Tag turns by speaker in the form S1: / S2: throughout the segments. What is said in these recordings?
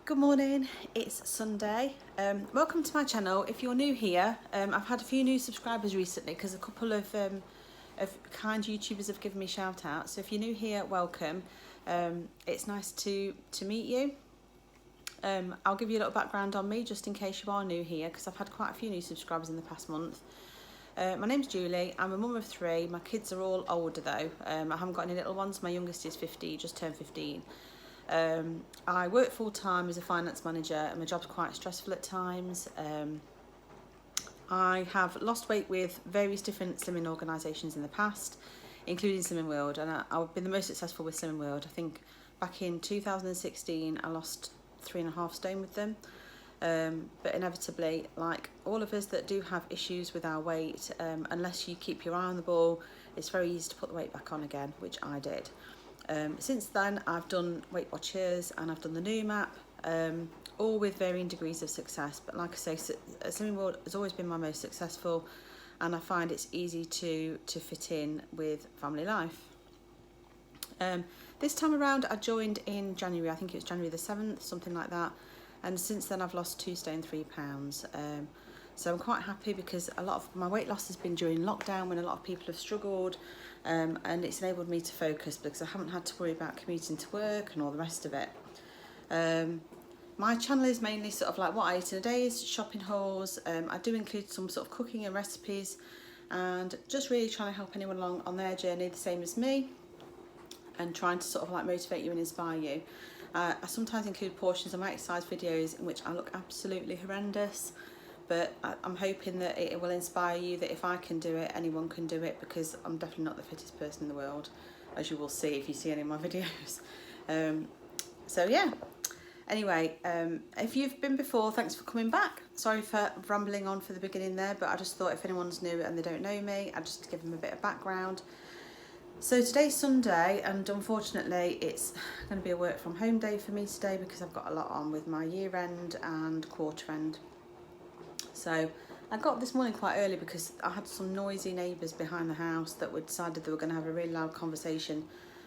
S1: Good morning, it's Sunday. Welcome to my channel. If you're new here, I've had a few new subscribers recently because a couple of kind YouTubers have given me shout outs. So if you're new here, welcome. It's nice to meet you. I'll give you a little background on me just in case you are new here because I've had quite a few new subscribers in the past month. My name's Julie, I'm a mum of 3, my kids are all older though. I haven't got any little ones, my youngest is 15, just turned 15. I work full-time as a finance manager and my job's quite stressful at times. I have lost weight with various different slimming organisations in the past, including Slimming World, and I've been the most successful with Slimming World. I think back in 2016 I lost 3.5 stone with them. But inevitably, like all of us that do have issues with our weight, unless you keep your eye on the ball, it's very easy to put the weight back on again, which I did. Since then, I've done Weight Watchers and I've done the new map, all with varying degrees of success. But like I say, Slimming World has always been my most successful, and I find it's easy to fit in with family life. This time around, I joined in January. I think it was January the 7th, something like that. And since then, I've lost 2 stone 3 pounds. So I'm quite happy because a lot of my weight loss has been during lockdown when a lot of people have struggled, and it's enabled me to focus because I haven't had to worry about commuting to work and all the rest of it. My channel is mainly sort of like what I eat in a day, shopping hauls. I do include some sort of cooking and recipes, and just really trying to help anyone along on their journey the same as me, and trying to sort of like motivate you and inspire you. I sometimes include portions of my exercise videos in which I look absolutely horrendous, but I'm hoping that it will inspire you that if I can do it, anyone can do it, because I'm definitely not the fittest person in the world, as you will see if you see any of my videos. So yeah, anyway, if you've been before, thanks for coming back. Sorry for rambling on for the beginning there, but I just thought if anyone's new and they don't know me, I'd just give them a bit of background. So today's Sunday, and unfortunately it's going to be a work from home day for me today because I've got a lot on with my year end and quarter end. So I got up this morning quite early because I had some noisy neighbours behind the house that decided they were going to have a really loud conversation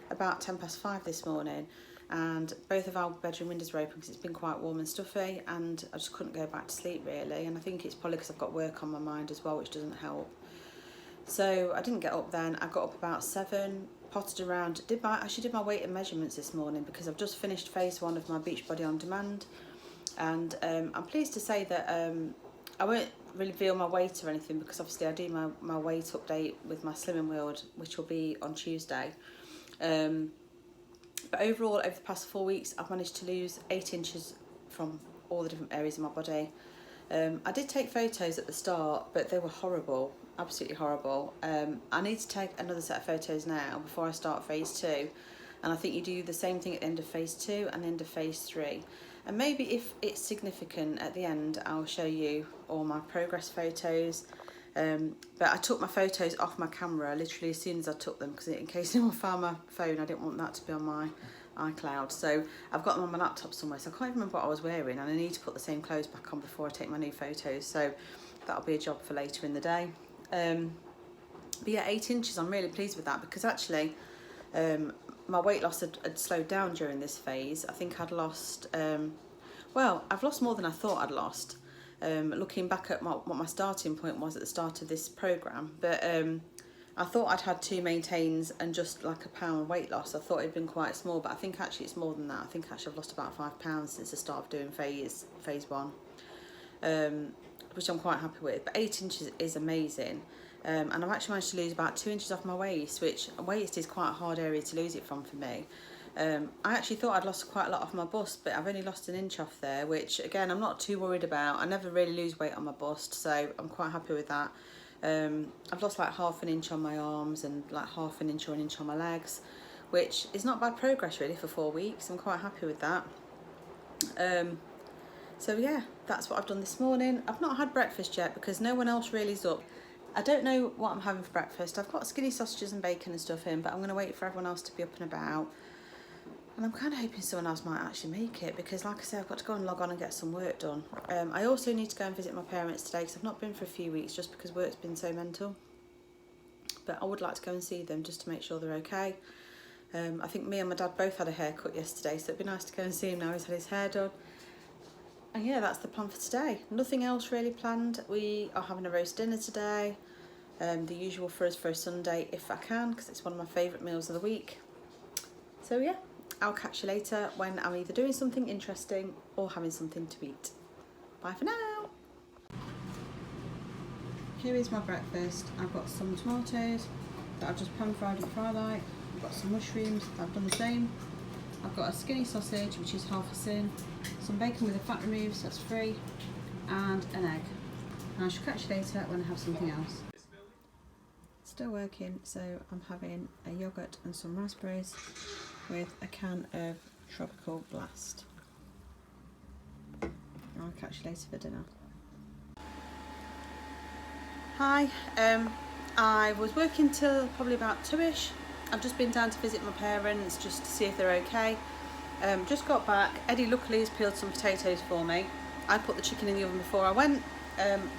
S1: about 5:10 this morning, and both of our bedroom windows were open because it's been quite warm and stuffy, and I just couldn't go back to sleep really, and I think it's probably because I've got work on my mind as well, which doesn't help. So I didn't get up then. I got up about 7, potted around, actually did my weight and measurements this morning because I've just finished phase 1 of my Beachbody On Demand, and I'm pleased to say that I won't reveal my weight or anything because obviously I do my weight update with my Slimming World, which will be on Tuesday. But overall, over the past 4 weeks, I've managed to lose 8 inches from all the different areas of my body. I did take photos at the start, but they were horrible, absolutely horrible. I need to take another set of photos now before I start phase 2. And I think you do the same thing at the end of phase 2 and the end of phase 3. And maybe if it's significant at the end, I'll show you all my progress photos. But I took my photos off my camera literally as soon as I took them because in case anyone found my phone, I didn't want that to be on my iCloud. So I've got them on my laptop somewhere, so I can't even remember what I was wearing, and I need to put the same clothes back on before I take my new photos. So that'll be a job for later in the day. But yeah, 8 inches, I'm really pleased with that because actually my weight loss had slowed down during this phase. I think I'd lost, well, I've lost more than I thought I'd lost. Looking back at what my starting point was at the start of this programme, but I thought I'd had 2 maintains and just like a pound weight loss. I thought it'd been quite small, but I think actually it's more than that. I think actually I've lost about 5 pounds since the start of doing phase 1, which I'm quite happy with. But 8 inches is amazing. And I've actually managed to lose about 2 inches off my waist, which waist is quite a hard area to lose it from for me. I actually thought I'd lost quite a lot off my bust, but I've only lost 1 inch off there, which again, I'm not too worried about. I never really lose weight on my bust, so I'm quite happy with that. I've lost like 1/2 inch on my arms and like 1/2 inch or 1 inch on my legs, which is not bad progress really for 4 weeks. I'm quite happy with that. So yeah, that's what I've done this morning. I've not had breakfast yet because no one else really is up. I don't know what I'm having for breakfast. I've got skinny sausages and bacon and stuff in, but I'm going to wait for everyone else to be up and about. And I'm kind of hoping someone else might actually make it because, like I say, I've got to go and log on and get some work done. I also need to go and visit my parents today because I've not been for a few weeks just because work's been so mental. But I would like to go and see them just to make sure they're okay. I think me and my dad both had a haircut yesterday, so it'd be nice to go and see him now he's had his hair done. And yeah, that's the plan for today. Nothing else really planned. We are having a roast dinner today. The usual for us for a Sunday if I can, because it's one of my favourite meals of the week. So yeah, I'll catch you later when I'm either doing something interesting or having something to eat. Bye for now. Here is my breakfast. I've got some tomatoes that I've just pan fried in fry light. I've got some mushrooms, I've done the same. I've got a skinny sausage, which is half a sin, some bacon with the fat removed, so that's free, and an egg. And I shall catch you later when I have something else. Still working, so I'm having a yoghurt and some raspberries with a can of Tropical Blast. I'll catch you later for dinner. Hi, I was working till probably about 2ish. I've just been down to visit my parents just to see if they're okay. Just got back. Eddie luckily has peeled some potatoes for me. I put the chicken in the oven before I went.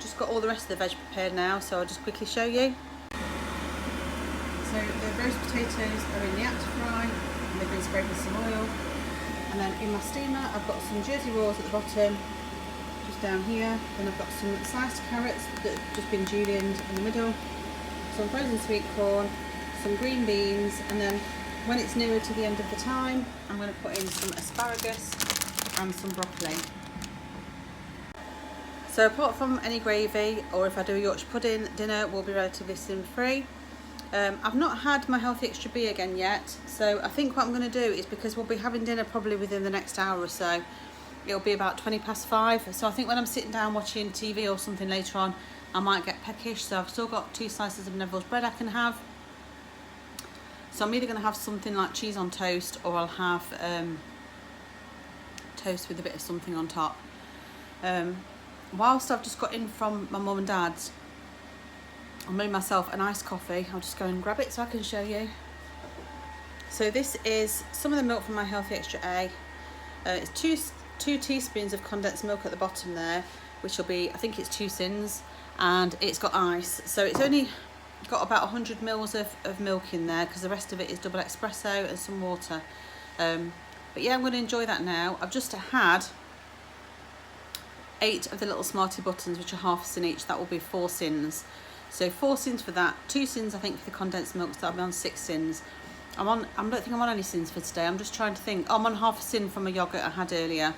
S1: Just got all the rest of the veg prepared now, so I'll just quickly show you. So the roast potatoes are in the air to fry, and they've been sprayed with some oil. And then in my steamer, I've got some Jersey Raws at the bottom, just down here. Then I've got some sliced carrots that have just been julienned in the middle, some frozen sweet corn, some green beans, and then when it's nearer to the end of the time, I'm going to put in some asparagus and some broccoli. So apart from any gravy, or if I do a Yorkshire pudding, dinner will be relatively sin-free. I've not had my Healthy Extra B again yet, so I think what I'm going to do is, because we'll be having dinner probably within the next hour or so, it'll be about 5:20, so I think when I'm sitting down watching TV or something later on, I might get peckish. So I've still got 2 slices of Neville's bread I can have. So I'm either going to have something like cheese on toast, or I'll have toast with a bit of something on top. Whilst I've just got in from my mum and dad's, I made myself an iced coffee. I'll just go and grab it so I can show you. So this is some of the milk from my Healthy Extra A. It's two teaspoons of condensed milk at the bottom there, which will be, I think it's 2 sins, and it's got ice. So it's only got about 100 mils of milk in there, because the rest of it is double espresso and some water. But yeah, I'm going to enjoy that now. I've just had 8 of the little Smarty buttons, which are half a sin each. That will be 4 sins. So 4 sins for that, 2 sins I think for the condensed milk, so that'll be on 6 sins. I don't think I'm on any sins for today. I'm just trying to think. I'm on half a sin from a yoghurt I had earlier.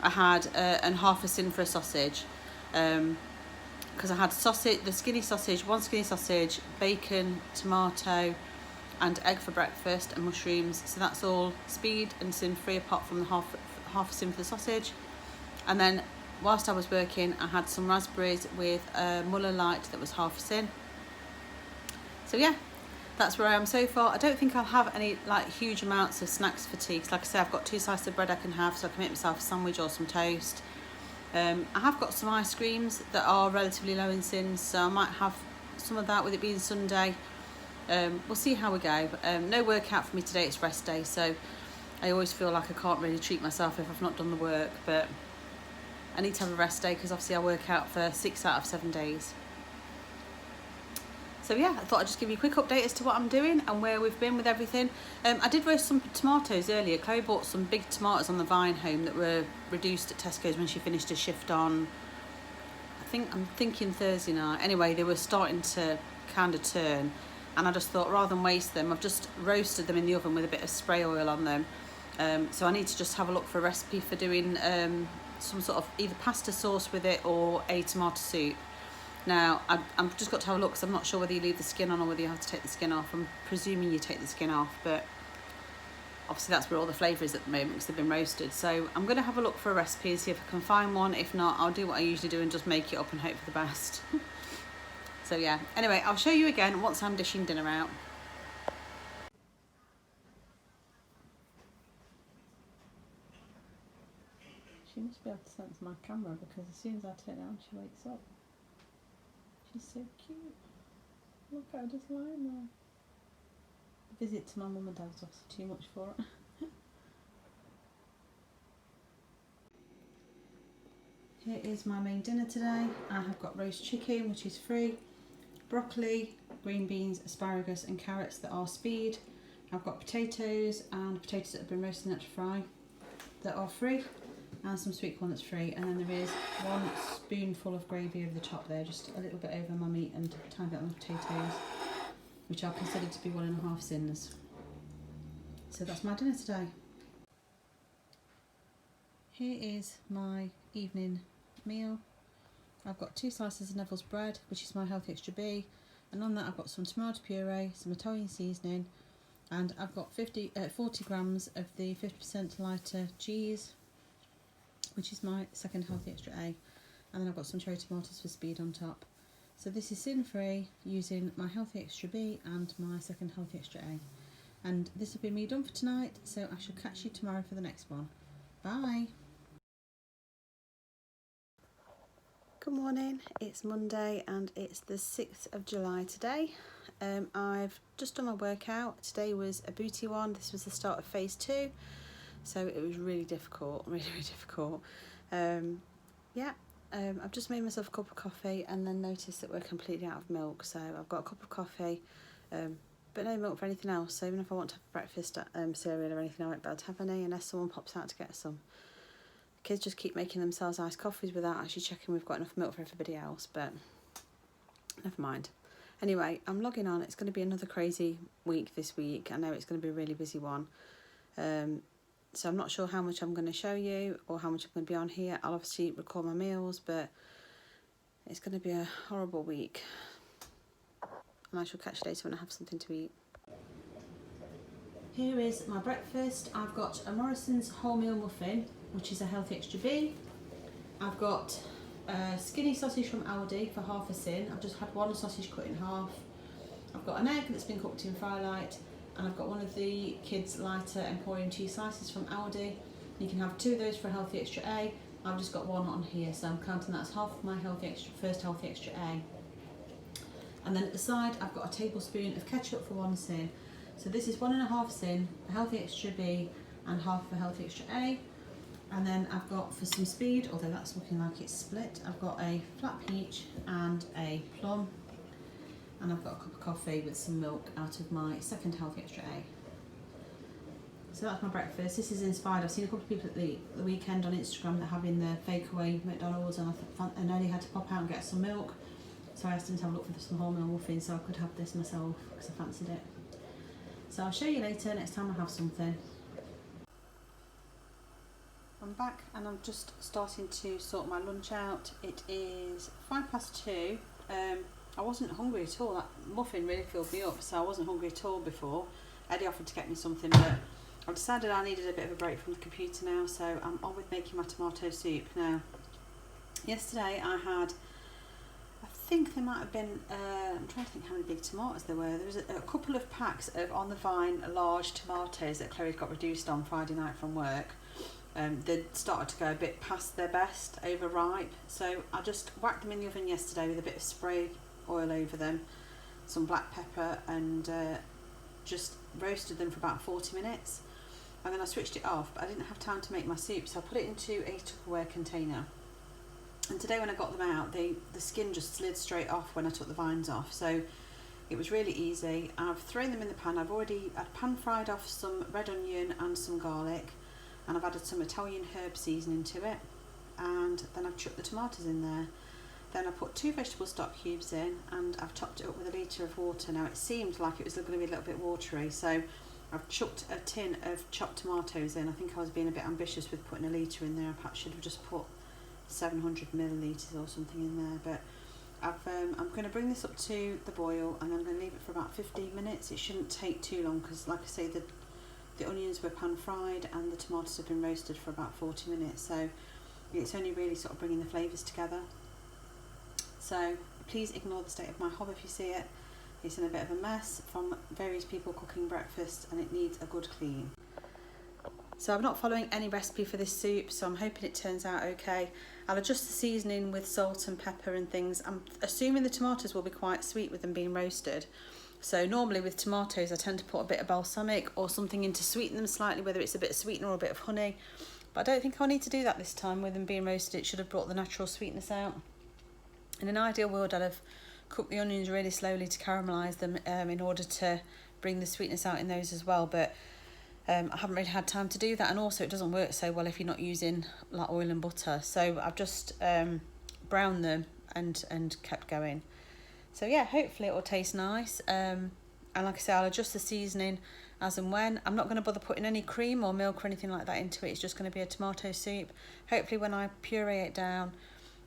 S1: I had and half a sin for a sausage, because I had sausage, the skinny sausage, 1 skinny sausage, bacon, tomato, and egg for breakfast, and mushrooms. So that's all speed and sin free, apart from the half a sin for the sausage. And then whilst I was working, I had some raspberries with a Muller Light that was half a sin. So yeah, that's where I am so far. I don't think I'll have any like huge amounts of snacks for tea, because like I say, I've got 2 slices of bread I can have, so I can make myself a sandwich or some toast. I have got some ice creams that are relatively low in sins, so I might have some of that with it being Sunday. We'll see how we go. No workout for me today, it's rest day, so I always feel like I can't really treat myself if I've not done the work, but I need to have a rest day, because obviously I work out for 6 out of 7 days. So yeah, I thought I'd just give you a quick update as to what I'm doing and where we've been with everything. I did roast some tomatoes earlier. Chloe bought some big tomatoes on the vine home that were reduced at Tesco's when she finished a shift on, I'm thinking Thursday night. Anyway, they were starting to kind of turn, and I just thought, rather than waste them, I've just roasted them in the oven with a bit of spray oil on them. So I need to just have a look for a recipe for doing some sort of either pasta sauce with it or a tomato soup. Now, I've just got to have a look, because I'm not sure whether you leave the skin on or whether you have to take the skin off. I'm presuming you take the skin off, but obviously that's where all the flavour is at the moment, because they've been roasted. So I'm going to have a look for a recipe and see if I can find one. If not, I'll do what I usually do and just make it up and hope for the best. So yeah, anyway, I'll show you again once I'm dishing dinner out. She must be able to sense my camera, because as soon as I turn it on, she wakes up. She's so cute. Look at her just lying there. The visit to my mum and dad was obviously too much for her. Here is my main dinner today. I have got roast chicken, which is free, broccoli, green beans, asparagus and carrots that are speed. I've got potatoes and potatoes that have been roasted in to fry that are free.
S2: and some sweet corn that's free, and then there is 1 spoonful of gravy over the top there, just a little bit over my meat and a tiny bit on the potatoes, which I'll consider to be 1.5 sins. So that's my dinner today. Here is my evening meal. I've got 2 slices of Neville's bread, which is my Healthy Extra B, and on that I've got some tomato puree, some Italian seasoning, and I've got 40 grams of the 50% lighter cheese, which is my second Healthy Extra A, and then I've got some cherry tomatoes for speed on top. So this is sin free using my Healthy Extra B and my second Healthy Extra A. And this will be me done for tonight, so I shall catch you tomorrow for the next one. Bye!
S1: Good morning, it's Monday and it's the 6th of July today. I've just done my workout. Today was a booty one. This was the start of phase 2, so it was really difficult, really difficult. I've just made myself a cup of coffee and then noticed that we're completely out of milk, so I've got a cup of coffee but no milk for anything else. So even if I want to have breakfast cereal or anything, I won't be able to have any unless someone pops out to get some. Kids just keep making themselves iced coffees without actually checking we've got enough milk for everybody else, but never mind. Anyway, I'm logging on. It's going to be another crazy week this week. I know it's going to be a really busy one. So I'm not sure how much I'm going to show you or how much I'm going to be on here. I'll obviously record my meals, but it's going to be a horrible week. And I shall catch you later when I have something to eat.
S2: Here is my breakfast. I've got a Morrison's wholemeal muffin, which is a Healthy Extra B. I've got a skinny sausage from Aldi for half a sin. I've just had 1 sausage cut in half. I've got an egg that's been cooked in Frylight, and I've got one of the kids' lighter Emporium cheese slices from Aldi. You can have 2 of those for a Healthy Extra A. I've just got 1 on here, so I'm counting that as half of my first Healthy Extra A. And then at the side, I've got a tablespoon of ketchup for 1 sin. So this is 1.5 sin, a Healthy Extra B, and half of a Healthy Extra A. And then I've got, for some speed, although that's looking like it's split, I've got a flat peach and a plum. And I've got a cup of coffee with some milk out of my second Healthy Extra A. So that's my breakfast. This is inspired. I've seen a couple of people at the weekend on Instagram that are having the fake away McDonald's, and I nearly had to pop out and get some milk. So I asked them to have a look for some wholemeal muffins so I could have this myself because I fancied it. So I'll show you later next time I have something. I'm back and I'm just starting to sort my lunch out. It is 2:05. I wasn't hungry at all. That muffin really filled me up, so I wasn't hungry at all before. Eddie offered to get me something, but I decided I needed a bit of a break from the computer now, so I'm on with making my tomato soup now. Yesterday I had, I think there might have been, I'm trying to think how many big tomatoes there were. There was a couple of packs of On the Vine large tomatoes that Chloe got reduced on Friday night from work. They started to go a bit past their best, overripe, so I just whacked them in the oven yesterday with a bit of spray oil over them, some black pepper, and just roasted them for about 40 minutes, and then I switched it off, but I didn't have time to make my soup, so I put it into a Tupperware container. And today when I got them out, the skin just slid straight off when I took the vines off, so it was really easy. I've thrown them in the pan. I'd pan fried off some red onion and some garlic, and I've added some Italian herb seasoning to it, and then I've chucked the tomatoes in there. Then I put 2 vegetable stock cubes in, and I've topped it up with a litre of water. Now it seemed like it was going to be a little bit watery, so I've chucked a tin of chopped tomatoes in. I think I was being a bit ambitious with putting a litre in there. I perhaps should have just put 700 millilitres or something in there, but I'm going to bring this up to the boil, and I'm going to leave it for about 15 minutes. It shouldn't take too long because, like I say, the onions were pan fried and the tomatoes have been roasted for about 40 minutes, so it's only really sort of bringing the flavours together. So please ignore the state of my hob if you see it. It's in a bit of a mess from various people cooking breakfast, and it needs a good clean. So I'm not following any recipe for this soup, so I'm hoping it turns out okay. I'll adjust the seasoning with salt and pepper and things. I'm assuming the tomatoes will be quite sweet with them being roasted. So normally with tomatoes I tend to put a bit of balsamic or something in to sweeten them slightly, whether it's a bit of sweetener or a bit of honey. But I don't think I'll need to do that this time. With them being roasted, it should have brought the natural sweetness out. In an ideal world, I'd have cooked the onions really slowly to caramelise them in order to bring the sweetness out in those as well. But
S1: I haven't really had time to do that, and also it doesn't work so well if you're not using like oil and butter. So I've just browned them and kept going. So yeah, hopefully it will taste nice. And like I say, I'll adjust the seasoning as and when. I'm not going to bother putting any cream or milk or anything like that into it. It's just going to be a tomato soup. Hopefully when I puree it down,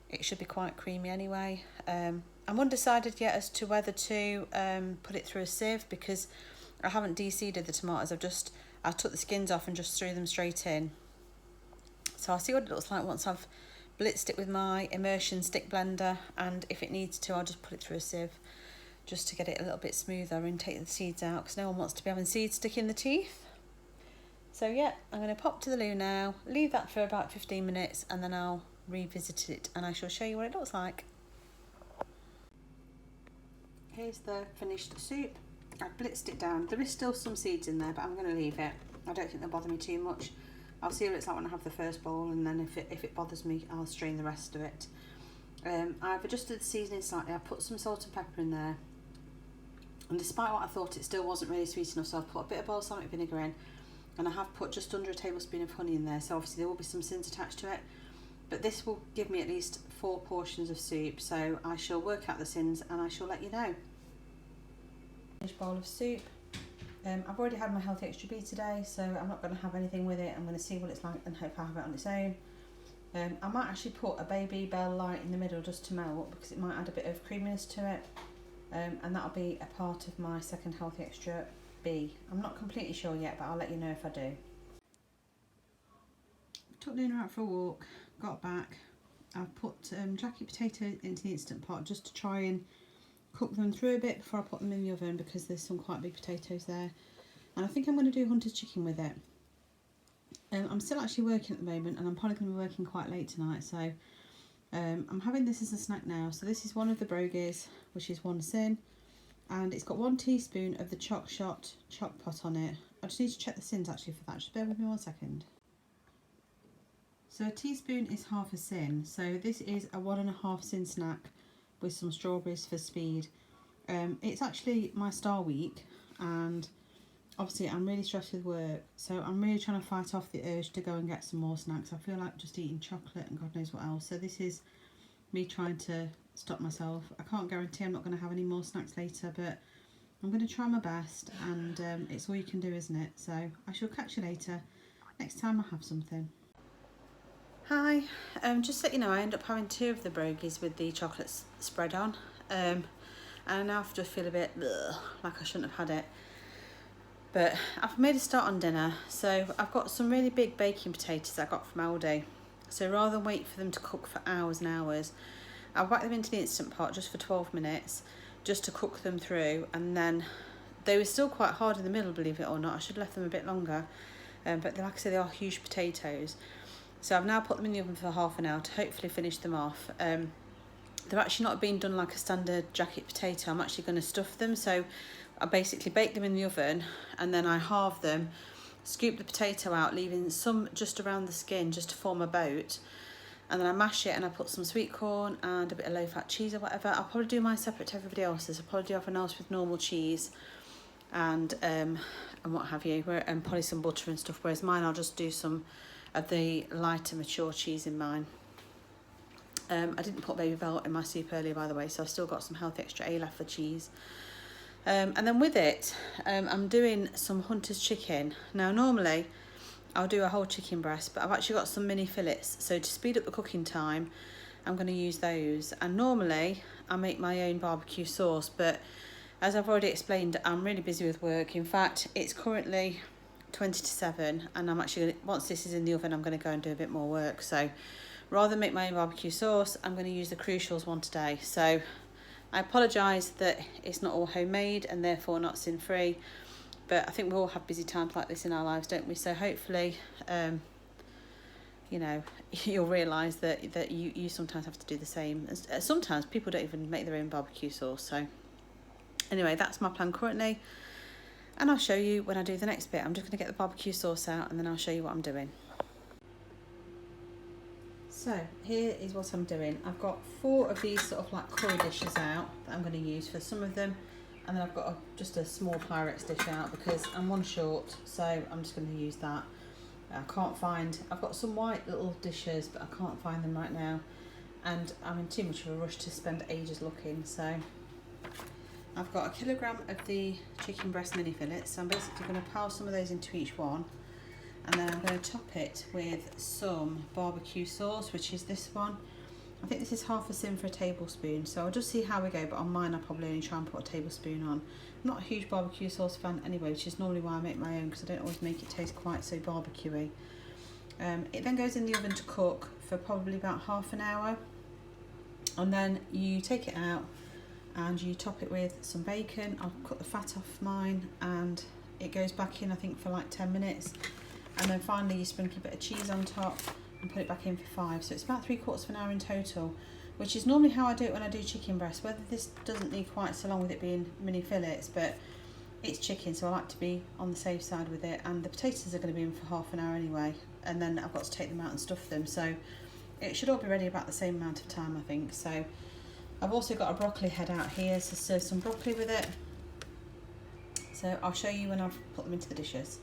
S1: it should be quite creamy anyway. I'm undecided yet as to whether to put it through a sieve, because I haven't de-seeded the tomatoes. I took the skins off and just threw them straight in. So I'll see what it looks like once I've blitzed it with my immersion stick blender, and if it needs to, I'll just put it through a sieve just to get it a little bit smoother and take the seeds out, because no one wants to be having seeds stick in the teeth. So yeah, I'm going to pop to the loo now, leave that for about 15 minutes, and then I'll revisit it and I shall show you what it looks like.
S2: Here's the finished soup. I've blitzed it down. There is still some seeds in there, but I'm going to leave it. I don't think they'll bother me too much. I'll see what it's like when I have the first bowl, and then if it bothers me, I'll strain the rest of it. I've adjusted the seasoning slightly. I put some salt and pepper in there, and despite what I thought, it still wasn't really sweet enough, so I've put a bit of balsamic vinegar in, and I have put just under a tablespoon of honey in there, so obviously there will be some sins attached to it, but this will give me at least 4 portions of soup, so I shall work out the sins and I shall let you know.
S1: Finished bowl of soup. I've already had my Healthy Extra B today, so I'm not going to have anything with it. I'm going to see what it's like and hope I have it on its own. I might actually put a Baby Bell Light in the middle just to melt, because it might add a bit of creaminess to it, and that'll be a part of my second Healthy Extra B. I'm not completely sure yet, but I'll let you know if I do. Took Luna out for a walk, got back. I've put jacket potatoes into the Instant Pot just to try and cook them through a bit before I put them in the oven, because there's some quite big potatoes there, and I think I'm going to do Hunter's chicken with it. I'm still actually working at the moment, and I'm probably going to be working quite late tonight, so I'm having this as a snack now. So this is one of the brogies, which is 1 sin, and it's got 1 teaspoon of the Choc Shot choc pot on it. I just need to check the sins actually for that, just bear with me 1 second. So a teaspoon is half a sin, so this is a 1.5 sin snack with some strawberries for speed. It's actually my star week, and obviously I'm really stressed with work, so I'm really trying to fight off the urge to go and get some more snacks. I feel like just eating chocolate and God knows what else, so this is me trying to stop myself. I can't guarantee I'm not going to have any more snacks later, but I'm going to try my best, and it's all you can do, isn't it? So I shall catch you later, next time I have something. Hi, just to let you know, I ended up having 2 of the brogies with the chocolate spread on, and now I just feel a bit like I shouldn't have had it. But I've made a start on dinner, so I've got some really big baking potatoes I got from Aldi. So rather than wait for them to cook for hours and hours, I whack them into the Instant Pot just for 12 minutes, just to cook them through, and then they were still quite hard in the middle, believe it or not. I should have left them a bit longer, but like I say, they are huge potatoes. So I've now put them in the oven for half an hour to hopefully finish them off. They're actually not being done like a standard jacket potato. I'm actually going to stuff them, so I basically bake them in the oven, and then I halve them, scoop the potato out, leaving some just around the skin just to form a boat, and then I mash it and I put some sweet corn and a bit of low-fat cheese or whatever. I'll probably do mine separate to everybody else's. I'll probably do everyone else with normal cheese and what have you, and probably some butter and stuff, whereas mine I'll just do some of the lighter mature cheese in mine. I didn't put Baby Bell in my soup earlier, by the way, so I've still got some Healthy Extra A left for cheese. And then with it, I'm doing some Hunter's chicken. Now normally I'll do a whole chicken breast, but I've actually got some mini fillets, so to speed up the cooking time I'm going to use those. And normally I make my own barbecue sauce, but as I've already explained, I'm really busy with work. In fact, it's currently 20 to 7, and I'm actually, once this is in the oven, I'm going to go and do a bit more work. So rather than make my own barbecue sauce, I'm going to use the Crucials one today. So I apologise that it's not all homemade and therefore not sin free, but I think we all have busy times like this in our lives, don't we? So hopefully you know, you'll realise that you sometimes have to do the same. Sometimes people don't even make their own barbecue sauce. So anyway, that's my plan currently, and I'll show you when I do the next bit. I'm just going to get the barbecue sauce out, and then I'll show you what I'm doing. So here is what I'm doing. I've got 4 of these sort of like curry dishes out that I'm going to use. For some of them
S2: And then I've got just a small Pyrex dish out because I'm one short, so I'm just going to use that. I've got some white little dishes, but I can't find them right now. And I'm in too much of a rush to spend ages looking, so I've got 1 kilogram of the chicken breast mini fillets, so I'm basically going to pile some of those into each one, and then I'm going to top it with some barbecue sauce, which is this one. I think this is half a sim for a tablespoon, so I'll just see how we go, but on mine I'll probably only try and put a tablespoon on. I'm not a huge barbecue sauce fan anyway, which is normally why I make my own, because I don't always make it taste quite so barbecuey. It then goes in the oven to cook for probably about half an hour, and then you take it out and you top it with some bacon. I'll cut the fat off mine, and it goes back in I think for like 10 minutes, and then finally you sprinkle a bit of cheese on top and put it back in for 5. So it's about 3/4 of an hour in total, which is normally how I do it when I do chicken breast. Whether this doesn't need quite so long with it being mini fillets, but it's chicken, so I like to be on the safe side with it. And the potatoes are going to be in for half an hour anyway, and then I've got to take them out and stuff them, so it should all be ready about the same amount of time, I think. So I've also got a broccoli head out here, so serve some broccoli with it. So I'll show you when I've put them into the dishes.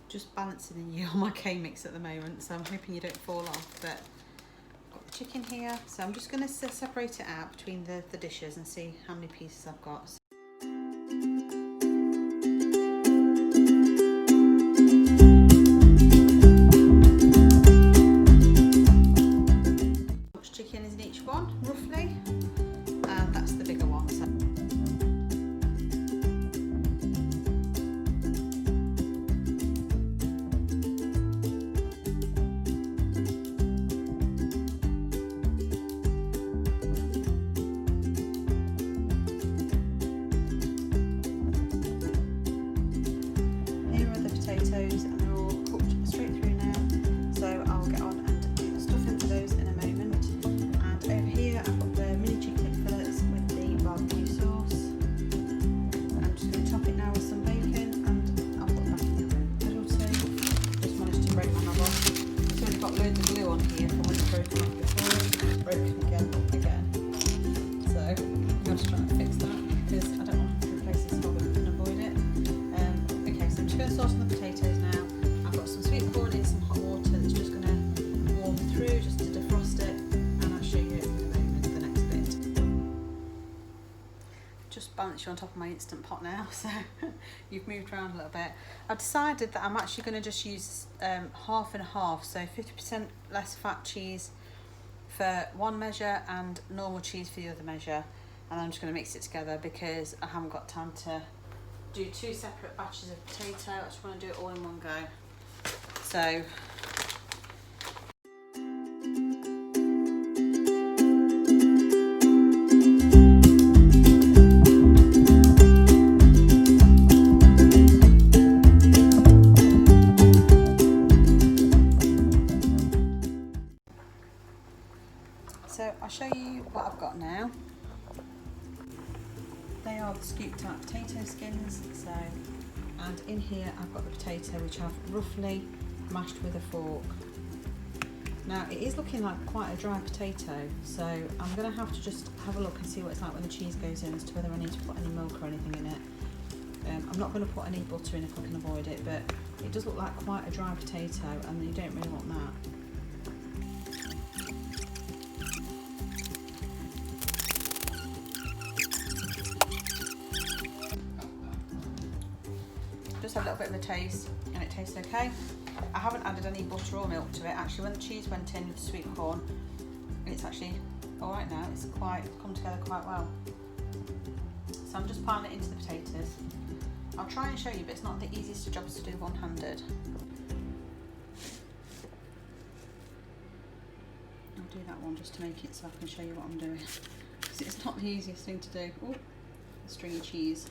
S2: Just balancing you on my K-mix at the moment, so I'm hoping you don't fall off. But I've got the chicken here, so I'm just going to separate it out between the dishes and see how many pieces I've got. Chicken is in each one, roughly, and that's the bigger one. So here are the potatoes, and they're all cooked straight through now, so I'll get on and do the stuff into those in a moment. And over here I've got the mini chicken fillets with the barbecue sauce. I'm just going to top it now with some bacon, and I'll put that in the oven. Little two. Just managed to break my knob off. It's already got loads of glue on here from when it's broken off before. Broken again. So I'm just trying to fix that because I don't want to replace this knob if I can avoid it. Okay, so I'm just going to sauce the potatoes now. I've got some sweet corn in some hot water that's just going to warm through just to defrost it, and I'll show you in a moment the next bit. Just balance you on top of my Instant Pot now, so you've moved around a little bit. I've decided that I'm actually going to just use half and half, so 50% less fat cheese for one measure and normal cheese for the other measure, and I'm just going to mix it together because I haven't got time to do 2 separate batches of potato. I just want to do it all in one go. So I'll show you what I've got now. They are the scooped out potato skins. So, and in here I've got the potato, which I've roughly mashed with a fork. Now it is looking like quite a dry potato, so I'm going to have to just have a look and see what it's like when the cheese goes in as to whether I need to put any milk or anything in it. I'm not going to put any butter in if I can avoid it, but it does look like quite a dry potato, and you don't really want that. Just have a little bit of a taste, and it tastes okay. I haven't added any butter or milk to it. Actually, when the cheese went in with the sweet corn, it's actually alright now. It's come together quite well. So I'm just piling it into the potatoes. I'll try and show you, but it's not the easiest of jobs to do one-handed. I'll do that one just to make it so I can show you what I'm doing. Because it's not the easiest thing to do. Oh, stringy cheese.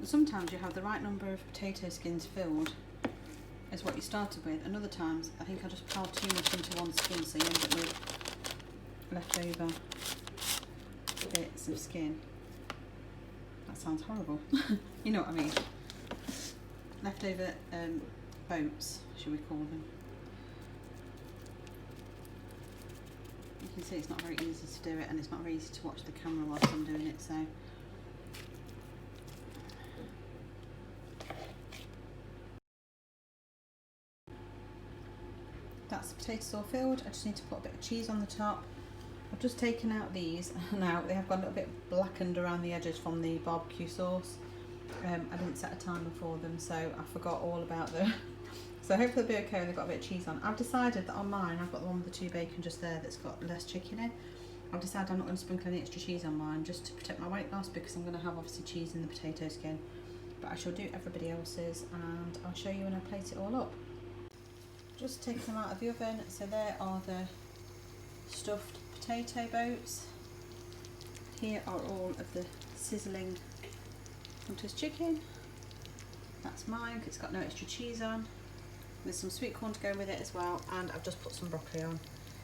S2: Sometimes you have the right number of potato skins filled as what you started with, and other times I think I just piled too much into one skin, so you end up with leftover bits of skin. That sounds horrible. You know what I mean. Leftover boats, should we call them. can see it's not very easy to do it, and it's not very easy to watch the camera whilst I'm doing it, so. That's the potatoes all filled. I just need to put a bit of cheese on the top. I've just taken out these. Now they have got a little bit blackened around the edges from the barbecue sauce. I didn't set a timer for them, so I forgot all about them. So hopefully they'll be okay when they've got a bit of cheese on. I've decided that on mine, I've got the one with the 2 bacon just there that's got less chicken in. I've decided I'm not going to sprinkle any extra cheese on mine just to protect my weight loss, because I'm going to have obviously cheese in the potato skin. But I shall do everybody else's, and I'll show you when I plate it all up. Just take them out of the oven. So there are the stuffed potato boats. Here are all of the sizzling Hunter's chicken. That's mine, 'cause it's got no extra cheese on. There's some sweet corn to go with it as well, and I've just put some broccoli on.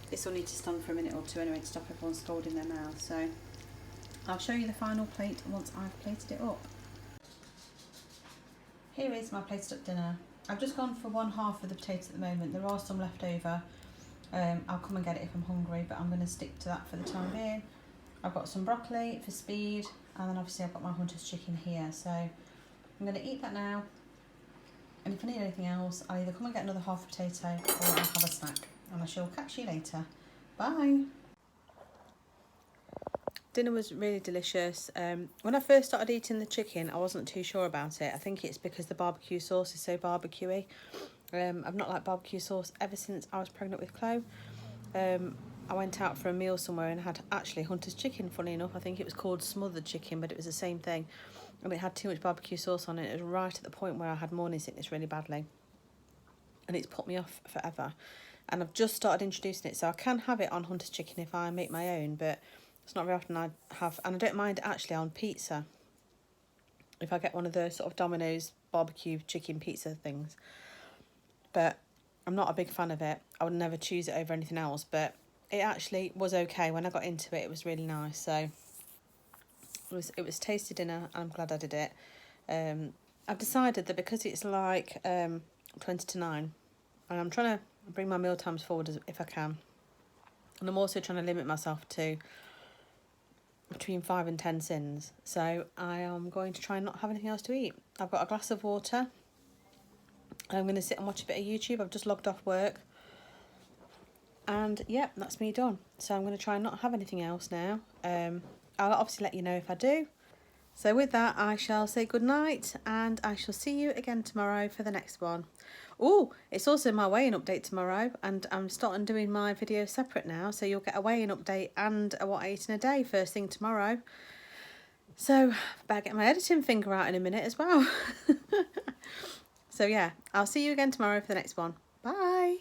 S2: This will need to stand for a minute or two anyway to stop everyone scalding their mouth. So I'll show you the final plate once I've plated it up. Here is my plated up dinner. I've just gone for 1/2 of the potatoes at the moment. There are some left over. I'll come and get it if I'm hungry, but I'm going to stick to that for the time being. I've got some broccoli for speed, and then obviously I've got my Hunter's chicken here. So I'm going to eat that now. And if I need anything else, I'll either come and get another 1/2 potato, or I'll have a snack. And I shall catch you later. Bye. Dinner was really delicious. When I first started eating the chicken, I wasn't too sure about it. I think it's because the barbecue sauce is so barbecuey. I've not liked barbecue sauce ever since I was pregnant with Chloe. I went out for a meal somewhere and had actually Hunter's chicken, funny enough. I think it was called smothered chicken, but it was the same thing. And it had too much barbecue sauce on it. It was right at the point where I had morning sickness really badly. And it's put me off forever. And I've just started introducing it. So I can have it on Hunter's chicken if I make my own, but it's not very often I have. And I don't mind it actually on pizza. If I get one of the sort of Domino's barbecue chicken pizza things. But I'm not a big fan of it. I would never choose it over anything else. But it actually was okay. When I got into it, it was really nice. So it was tasty dinner, and I'm glad I did it. I've decided that because it's like 20 to 9, and I'm trying to bring my meal times forward if I can. And I'm also trying to limit myself to between 5 and 10 sins. So I am going to try and not have anything else to eat. I've got a glass of water. I'm going to sit and watch a bit of YouTube. I've just logged off work. And yeah, that's me done. So I'm going to try and not have anything else now. I'll obviously let you know if I do. So with that, I shall say good night, and I shall see you again tomorrow for the next one. Oh, it's also my weigh-in update tomorrow, and I'm starting doing my videos separate now, so you'll get a weigh-in update and a what I ate in a day first thing tomorrow. So better get my editing finger out in a minute as well. So yeah, I'll see you again tomorrow for the next one. Bye.